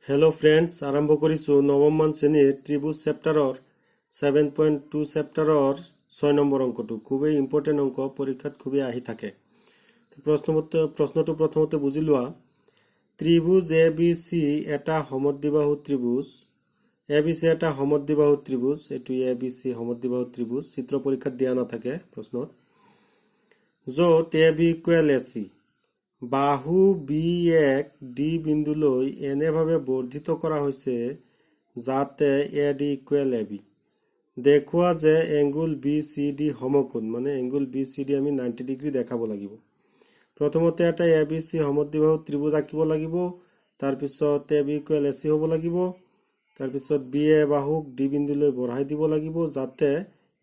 Hello friends आरम्भ करिছো नवम मान श्रेणीर त्रिभुज चैप्टारर 7.2 चैप्टारर 6 নম্বৰ অংকটো খুবই ইম্পৰ্টেন্ট অংক পৰীক্ষাত খুবই আহি থাকে প্ৰশ্নটো প্ৰথমতে বুজি লোৱা ত্ৰিভুজ ABC এটা সমদ্বিবাহু ত্ৰিভুজ ABC এটা সমদ্বিবাহু ত্ৰিভুজ এটো ABC সমদ্বিবাহু ত্ৰিভুজ চিত্ৰ পৰীক্ষাত দিয়া নাথাকে প্ৰশ্নত য'ত AB = AC বাহু B1 D বিন্দুলৈ এনেভাবে বৰ্ধিত কৰা হৈছে যাতে AD = AB দেখুৱা যে এংগুল BCD সমকোণ মানে এংগুল BCD আমি 90 ডিগ্ৰী দেখাব লাগিব প্ৰথমতে এটা ABC সমদ্বিবাহু ত্ৰিভুজ আঁকিব লাগিব তাৰ পিছত AB = AC হ'ব লাগিব তাৰ পিছত BA বাহুক D বিন্দুলৈ বঢ়াই দিব লাগিব যাতে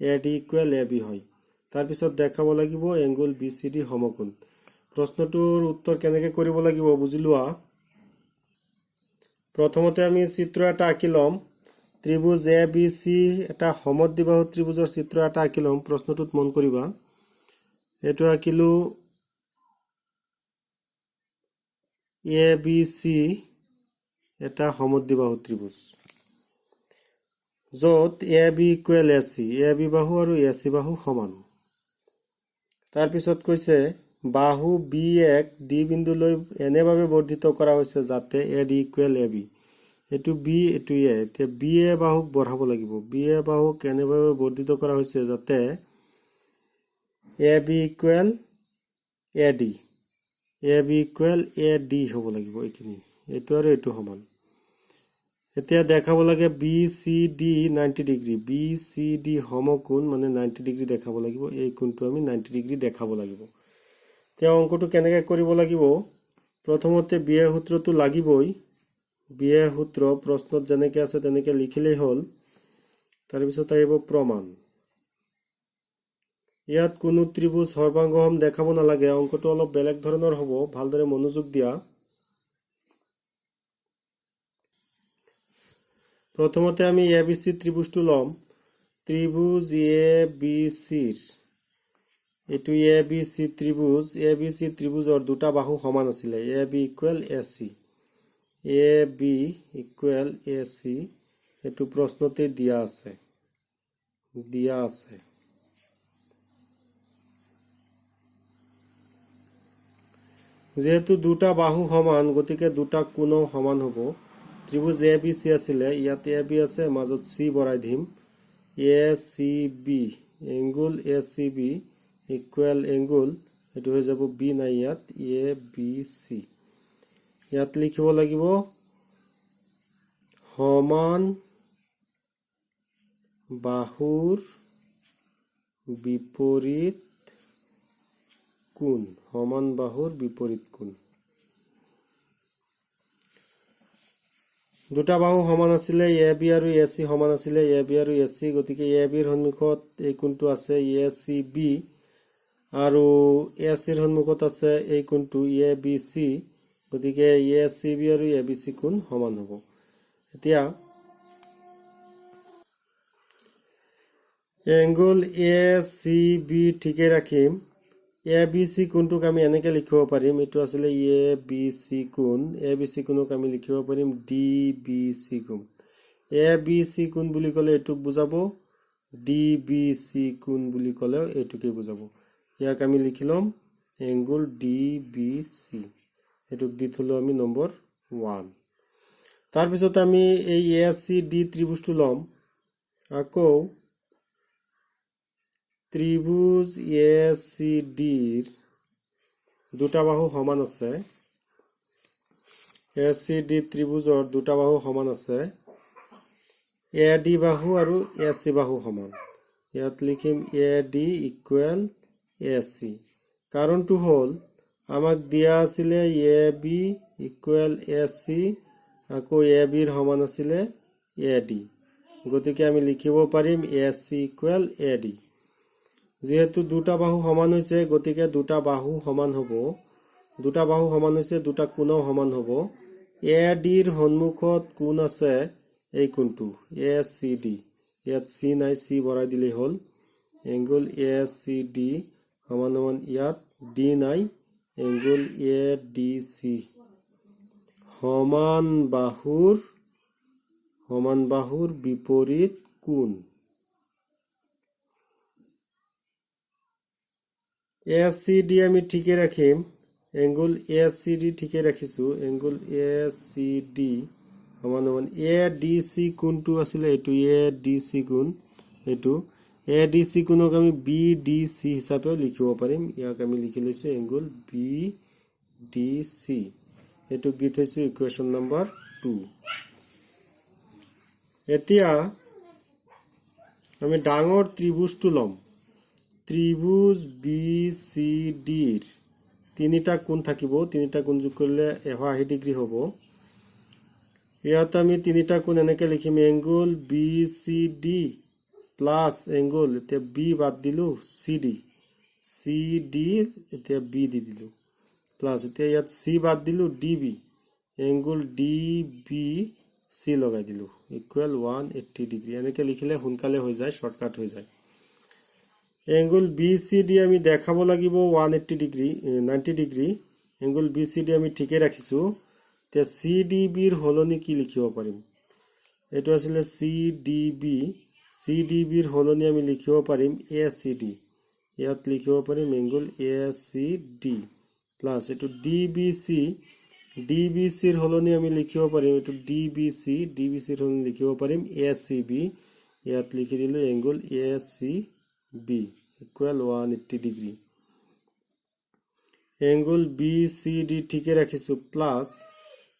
AD = AB হয় তাৰ পিছত দেখাব লাগিব এংগুল BCD সমকোণ প্ৰশ্নটোৰ উত্তৰ কেনেকৈ কৰিব লাগিব বুজি লোৱা প্ৰথমতে আমি চিত্ৰ এটা আঁকি লম ত্ৰিভুজ ABC এটা সমদ্বিবাহু ত্ৰিভুজৰ চিত্ৰ এটা আঁকি লম প্ৰশ্নটোত মন কৰিবা এটো আঁকিলো ABC এটা সমদ্বিবাহু ত্ৰিভুজ য'ত AB = AC AB বাহু আৰু AC বাহু সমান তাৰ পিছত কৈছে বাহু B1 D বিন্দুলৈ এনেভাবে বৰ্ধিত কৰা হৈছে যাতে AD = AB এটো B এটো A তে BA বাহুক বঢ়াব লাগিব BA বাহুক এনেভাবে বৰ্ধিত কৰা হৈছে যাতে AB = AD AB = AD হ'ব লাগিব এইখিনি এটো আৰু এটো সমান এতিয়া দেখাব লাগে BCD 90 ডিগ্ৰী BCD সমকোণ মানে 90 ডিগ্ৰী দেখাব লাগিব এই কোণটো আমি 90 ডিগ্ৰী দেখাব লাগিব তে অঙ্কটো কেনেকৈ কৰিব লাগিব প্ৰথমতে বিয়ে সূত্ৰটো লাগিবই বিয়ে সূত্ৰ প্ৰশ্নত যেনেকৈ আছে তেনেকৈ লিখিলেই হ'ল তাৰ পিছত আহিব প্ৰমাণ ইয়াত কোনো ত্ৰিভুজ সৰ্বাংগসম দেখাব নালাগে অঙ্কটো অলপ বেলেগ ধৰণৰ হ'ব ভালদৰে মনোযোগ দিয়া প্ৰথমতে আমি ABC ত্ৰিভুজটো লম ত্ৰিভুজ ABCৰ এটো ABC ত্ৰিভুজ ABC ত্ৰিভুজৰ দুটা বাহু সমান আছিল AB = AC AB = AC এটো প্ৰশ্নতে দিয়া আছে যেহেতু দুটা বাহু সমান গতিকে দুটা কোণ সমান হ'ব ত্ৰিভুজ ABC আছিল ইয়াত AB আছে মাজত C বৰাই দিম ACB angle ACB equal angle এটো হৈ যাব B নাই ইয়াত ABC ইয়াত লিখিব লাগিব সমান বাহুৰ বিপৰীত কোণ সমান বাহুৰ বিপৰীত কোণ দুটা বাহু সমান আছিল AB আৰু AC সমান আছিল AB আৰু AC গতিকে AB ৰ সন্মুখত এই কোণটো আছে ACB আৰু AC ৰ সন্মুখত আছে এই কোণটো ABC গতিকে ACB আৰু ABC কোণ সমান হ'ব এতিয়া এংগুল ACB ঠিকে ৰাখিম ABC কোণটোক আমি এনেকৈ লিখিব পাৰিম এটো আছিল ABC কোণ ABC কোণক আমি লিখিব পাৰিম DBC কোণ ABC কোণ বুলি ক'লে এটোক বুজাব DBC কোণ বুলি ক'লে এটোকে বুজাব ইয়াক আমি লিখিলম এংগুল DBC এটোক দি থলো আমি নম্বৰ 1 তাৰ পিছত আমি এই ACD ত্ৰিভুজটো লম আকৌ ত্ৰিভুজ ACD ৰ দুটা বাহু সমান আছে ACD ত্ৰিভুজৰ দুটা বাহু সমান আছে AD বাহু আৰু AC বাহু সমান ইয়াত লিখিম AD = AC কাৰণটো হ'ল আমাক দিয়া আছিল AB = AC আকৌ AB ৰ সমান আছিল AD গতিকে আমি লিখিব পাৰিম AC = AD যেহেতু দুটা বাহু সমান হৈছে গতিকে দুটা বাহু সমান হ'ব দুটা বাহু সমান হৈছে দুটা কোণ সমান হ'ব AD ৰ সন্মুখত কোণ আছে এই কোণটো ACD ইয়াত C নাই C বঢ়াই দিলেই হ'ল এংগুল ACD সমান ইয়াত D নাই এংগুল ADC সমান বাহুৰ বিপৰীত কোণ। ACD আমি ঠিকে ৰাখিম, এংগল ACD ঠিকে ৰাখিছো, এংগল ACD সমান ADC কোণটো আছিলে, এইটো ADC কোণ, এইটো ADC কোণক আমি BDC হিচাপেও লিখিব পাৰিম। ইয়াক আমি লিখি লৈছো এংগল BDC, এইটোক দি থৈছো ইকুৱেশ্যন নম্বৰ 2। এতিয়া আমি ডাঙৰ ত্ৰিভুজটো ল'ম। ত্ৰিভুজ BCD ৰ তিনিটা কোণ থাকিব, তিনিটা কোণ যোগ কৰিলে 180 ডিগ্ৰী হ'ব। ইয়াত আমি তিনিটা কোণ এনেকে লিখিম, এংগল BCD প্লাছ এংগল, এতিয়া B বাদ দিলো, CD এতিয়া B দি দিলো, প্লাছ এতিয়া ইয়াত C বাদ দিলো, DB, এংগল DBC লগাই দিলো, ইকুৱেল 180 ডিগ্ৰী। এনেকে লিখিলে সোনকালে হৈ যায়, শৰ্টকাট হৈ যায়। এংগল BCD আমি দেখাব লাগিব 180 ডিগ্ৰী, 90 ডিগ্ৰী। এংগল BCD আমি ঠিকে ৰাখিছো। এতিয়া CDB ৰ হলনি কি লিখিব পাৰিম? এইটো আছিলে CDB, CDB ৰ হলনি আমি লিখিব পাৰিম ACD, ইয়াত লিখিব পাৰিম এংগল ACD প্লাছ এইটো DBC, DBC ৰ হলনি আমি লিখিব পাৰিম এইটো DBC, DBC ৰ হলনি লিখিব পাৰিম ACB, ইয়াত লিখি দিলো angle ACB equal 180 degree. Angle BCD ঠিকে ৰাখিছো, প্লাছ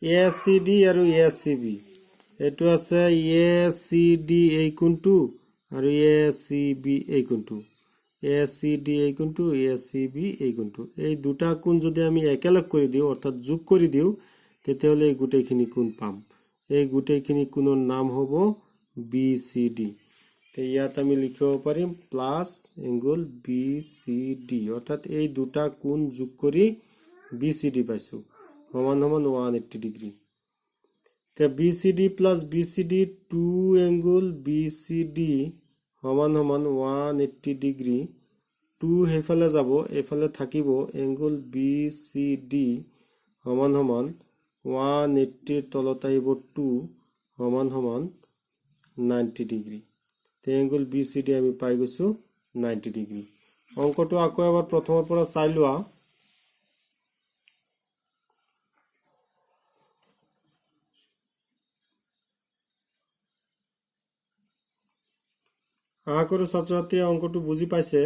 ACD আৰু ACB, এইটো আছে ACD এই কোণটো আৰু ACB এই কোণটো, ACD এই কোণটো, ACB এই কোণটো। এই দুটা কোণ যদি আমি একেলগ কৰি দিওঁ, অৰ্থাৎ যোগ কৰি দিওঁ, তেতিয়াহ'লে এই গোটেইখিনি কোণ পাম। এই গোটেইখিনি কোণৰ নাম হ'ব BCD। ইয়াত আমি লিখিব পাৰিম প্লাছ এংগল BCD, অৰ্থাৎ এই দুটা কোণ যোগ কৰি BCD পাইছো, সমান 180 degree. BCD plus BCD 2 angle BCD সমান 180 ডিগ্ৰী। 2 সেইফালে যাব, এইফালে থাকিব এংগল BCD সমান 180 তলত আহিব 2 সমান 90 ডিগ্ৰী। এংগল BCD আমি পাই গৈছো 90 ডিগ্ৰী। অংকটো আকৌ এবাৰ প্ৰথমৰ পৰা চাই লোৱা। আশা কৰো ছাত্ৰ ছাত্ৰীয়ে অংকটো বুজি পাইছে।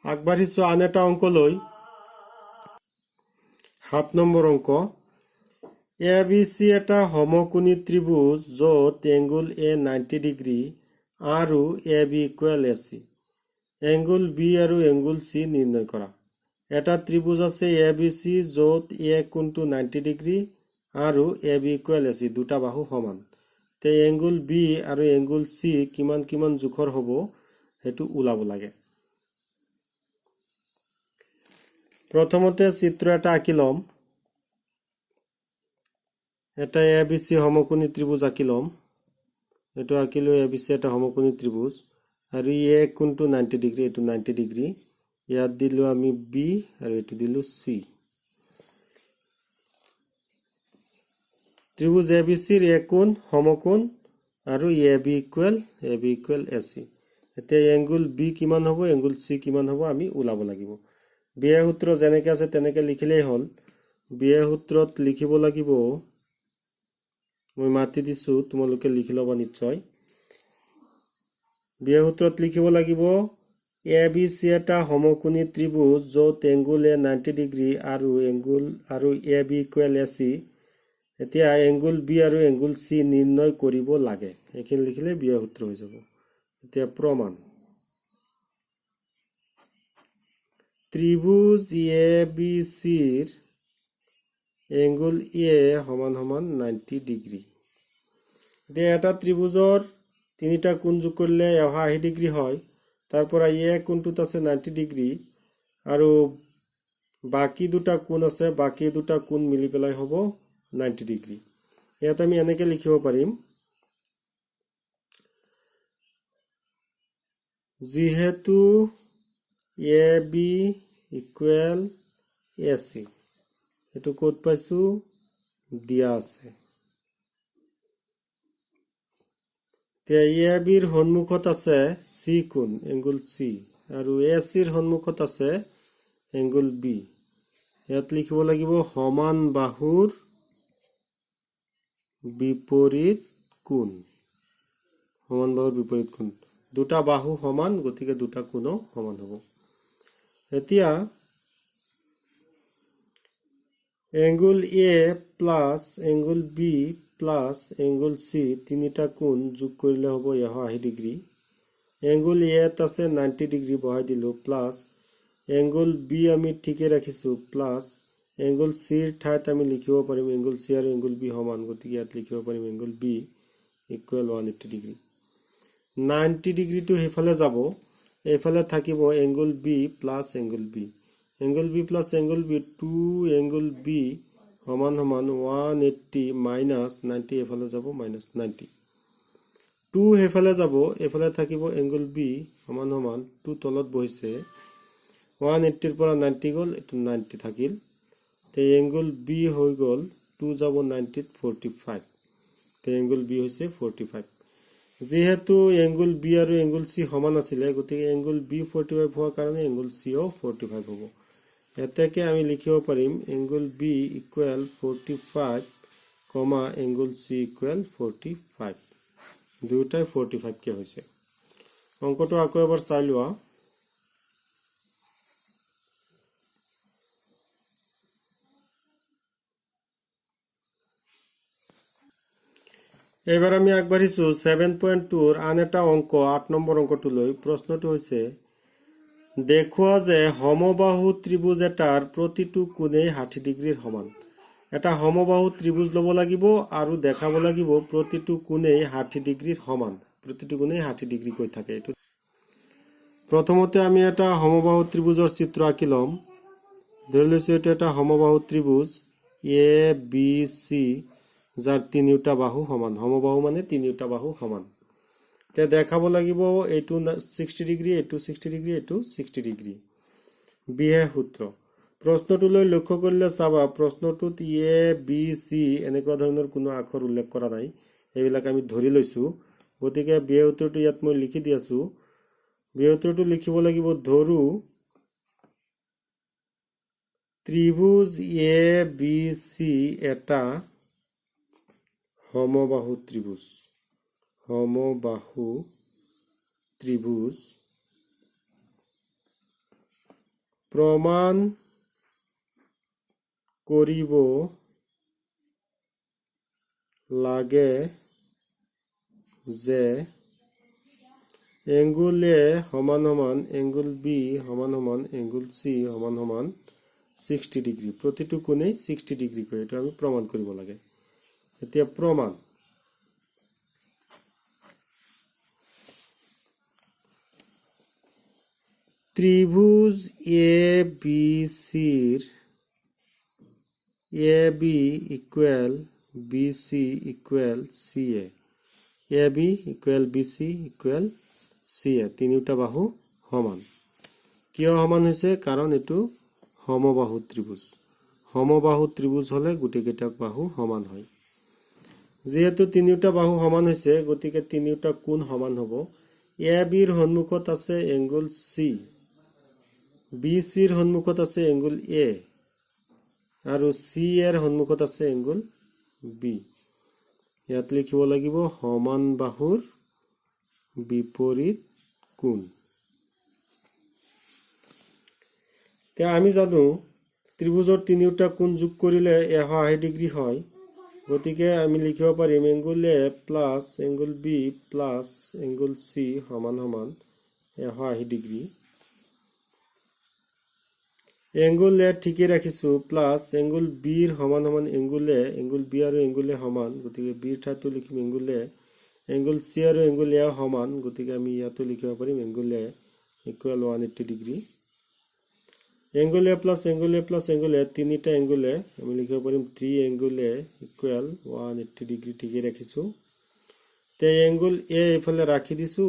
আগবাঢ়িছো আন এটা অংকলৈ। 7 নম্বৰ অংক। ABC এটা সমকোণী ত্ৰিভুজ য'ত এংগল A 90 ডিগ্ৰী আৰু AB equal AC। Angle B আৰু এংগল C নিৰ্ণয় কৰা। এটা ত্ৰিভুজ আছে ABC য'ত A কোণটো 90 ডিগ্ৰী আৰু AB ইকুৱেল AC, দুটা বাহু সমান। তে এংগল B আৰু এংগল C কিমান কিমান জোখৰ হ'ব সেইটো ওলাব লাগে। প্ৰথমতে চিত্ৰ এটা আঁকি ল'ম। এটা ABC সমকোণী ত্ৰিভুজ আঁকি ল'ম। এইটো আঁকিলো ABC এটা সমকোণী ত্ৰিভুজ আৰু A কোণটো 90 ডিগ্ৰী, এইটো 90 ডিগ্ৰী। ইয়াত দিলো আমি B আৰু এইটো দিলো C। ত্ৰিভুজ ABC ৰ A কোণ সমকোণ আৰু AB ইকুৱেল AC। এতিয়া এংগল B কিমান হ'ব, এংগল C কিমান হ'ব আমি ওলাব লাগিব। বিয়া সূত্ৰ যেনেকৈ আছে তেনেকৈ লিখিলেই হ'ল। বিয়া সূত্ৰত লিখিব লাগিব, মই মাতি দিছো, তোমালোকে লিখি ল'বা নিশ্চয়। বিয়া সূত্ৰত লিখিব লাগিব ABC এটা সমকোণী ত্ৰিভুজ য'ত এংগল A 90 ডিগ্ৰী আৰু AB ইকুৱেল AC। এতিয়া এংগল B আৰু এংগল C নিৰ্ণয় কৰিব লাগে। এইখিনি লিখিলে বিয়া সূত্ৰ হৈ যাব। এতিয়া প্ৰমাণ। ত্ৰিভুজ ABC ৰ এংগল A সমান 90 ডিগ্ৰী। এতিয়া এটা ত্ৰিভুজৰ তিনিটা কোণ যোগ কৰিলে 180 ডিগ্ৰী হয়। তাৰ পৰা A কোণটোত আছে 90 ডিগ্ৰী আৰু বাকি দুটা কোণ আছে, বাকি দুটা কোণ মিলি পেলাই হ'ব 90 ডিগ্ৰী। ইয়াত আমি এনেকে লিখিব পাৰিম যিহেতু এ বি ইকুৱেল এ চি, এইটো ক'ত পাইছো, দিয়া আছে। এ বিৰ সন্মুখত আছে চি কোণ, এংগুল চি, আৰু এ চিৰ সন্মুখত আছে এংগুল বি। ইয়াত লিখিব লাগিব সমান বাহুৰ বিপৰীত কোণ। সমান বাহুৰ বিপৰীত কোণ, দুটা বাহু সমান, গতিকে দুটা কোণো সমান হ'ব। এতিয়া angle A plus angle B plus angle C, তিনিটা কোণ যোগ কৰিলে হ'ব 180 ডিগ্ৰী। এংগুল এত আছে 90 ডিগ্ৰী, বহাই দিলোঁ, প্লাছ এংগুল বি আমি ঠিকে ৰাখিছোঁ, প্লাছ এংগুল চিৰ ঠাইত আমি লিখিব পাৰিম এংগুল চি আৰু এংগুল বি সমান, গতিকে ইয়াত লিখিব পাৰিম এংগুল বি ইকুৱেল 180 ডিগ্ৰী। 90 ডিগ্ৰীটো সেইফালে যাব, এইফালে থাকিব angle B plus angle B. Angle B plus angle B, 2 angle B সমান সমান 180 মাইনাছ 90, এইফালে যাব মাইনাছ 90। 2 সেইফালে যাব, এইফালে থাকিব এংগুল বি সমান সমান 2 তলত বহিছে, 180ৰ পৰা 90 গ'ল, এইটো 90 থাকিল। তে এংগুল বি হৈ গ'ল 2 যাব 90ত 45, তে এংগুল বি হৈছে 45। যেহেতু এংগুল বি আৰু এংগুল চি সমান আছিলে, গতিকে এংগুল বি 45 হোৱাৰ কাৰণে এংগুল চিও 45 হ'ব। এতেকে আমি লিখিব পাৰিম angle B equal 45, angle C equal 45, দুয়োটাই 45 কে হৈছে। অংকটো আকৌ এবাৰ চাই লোৱা। এবাৰ আমি আগবাঢ়িছো 7.2ৰ আন এটা অংক, 8 নম্বৰ অংকটোলৈ। প্ৰশ্নটো হৈছে দেখুৱা যে সমবাহু ত্ৰিভুজ এটাৰ প্ৰতিটো কোণেই 60 ডিগ্ৰীৰ সমান। এটা সমবাহু ত্ৰিভুজ ল'ব লাগিব আৰু দেখাব লাগিব প্ৰতিটো কোণেই 60 ডিগ্ৰীৰ সমান, প্ৰতিটো কোণেই 60 ডিগ্ৰী কৈ থাকে। এইটো প্ৰথমতে আমি এটা সমবাহু ত্ৰিভুজৰ চিত্ৰ আঁকি ল'ম। ধৰি লৈছো এইটো এটা সমবাহু ত্ৰিভুজ এ বি চি, যাৰ তিনিওটা বাহু সমান। সমবাহু মানে তিনিওটা বাহু সমান। তে দেখাব লাগিব এইটো 60 ডিগ্ৰী, এইটো 60 ডিগ্ৰী, এইটো 60 ডিগ্ৰী। বিহে সূত্ৰ। প্ৰশ্নটোলৈ লক্ষ্য কৰিলে চাবা, প্ৰশ্নটোত এ বি চি এনেকুৱা ধৰণৰ কোনো আখৰ উল্লেখ কৰা নাই, এইবিলাক আমি ধৰি লৈছো। গতিকে বিহে সূত্ৰটো ইয়াত মই লিখি দি আছো। বিহে সূত্ৰটো লিখিব লাগিব, ধৰো ত্ৰিভুজ এ বি চি এটা সমবাহু ত্ৰিভুজ। সমবাহু ত্ৰিভুজ প্ৰমাণ কৰিব লাগে যে এংগুল এ সমান সমান এংগুল বি সমান সমান এংগুল চি সমান সমান 60 ডিগ্ৰী, প্ৰতিটো কোণেই 60 ডিগ্ৰী কৈ, এইটো আমি প্ৰমাণ কৰিব লাগে। এতিয়া প্ৰমাণ। ত্ৰিভুজ এ বি চিৰ A B equal B C equal C A, A B equal B C equal C A, তিনিওটা বাহু সমান। কিয় সমান হৈছে? কাৰণ এইটো সমবাহু ত্ৰিভুজ। সমবাহু ত্ৰিভুজ হলে গোটেইকেইটা বাহু সমান হয়। যেহেতু তিনিওটা বাহু সমান হৈছে, গতিকে তিনিওটা কোণ সমান হ'ব। এ বিৰ সন্মুখত আছে এংগুল চি, বি চিৰ সন্মুখত আছে এংগুল এ, আৰু চি এৰ সন্মুখত আছে এংগুল বি। ইয়াত লিখিব লাগিব সমান বাহুৰ বিপৰীত কোণ। এতিয়া আমি জানো ত্ৰিভুজৰ তিনিওটা কোণ যোগ কৰিলে 180 ডিগ্ৰী হয়। গতিকে আমি লিখিব পাৰিম angle A plus angle B plus angle C সমান সমান 180 ডিগ্ৰী। এংগুল এ ঠিকে ৰাখিছো, প্লাছ এংগুল বিৰ সমান সমান এংগুল এ, এংগুল বি আৰু এংগুল এ সমান, গতিকে বিৰ ঠাইতো লিখিম এংগুল এ। এংগুল চি আৰু এংগুল এ সমান, গতিকে আমি ইয়াতো লিখিব পাৰিম angle a equal 180 degree. Angle A plus angle A plus angle এ, তিনিটা এংগুল এ আমি লিখিব পাৰিম 3 এংগুল এ ইকুৱেল 180 ডিগ্ৰী, ঠিকে ৰাখিছো। তে এংগুল এ এইফালে ৰাখি দিছো,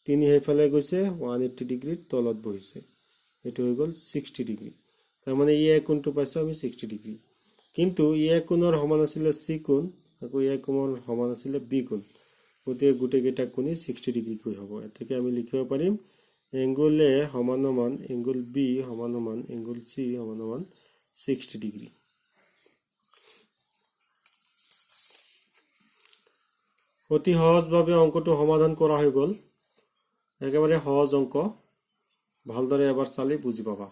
3 সেইফালে গৈছে 180 ডিগ্ৰীৰ তলত বহিছে এটো হৈ গল 60 ডিগ্ৰী তাৰ মানে এই কোণটো পাইছো আমি 60 ডিগ্ৰী কিন্তু এই কোণৰ সমান আছিল সি কোণ আকৌ এই কোণৰ সমান আছিল বি কোণ গতিকে গোটেইকেইটা কোণই 60 ডিগ্ৰী কৈ হ'ব এতেকে আমি লিখিব পাৰিম এংগল এ সমান এংগল বি সমান এংগল সি সমান 60 ডিগ্ৰী অতি সহজভাৱে অঙ্কটো সমাধান কৰা হৈ গল একেবাৰে সহজ অঙ্ক ভালদৰে এবাৰ চালি বুজি পাবা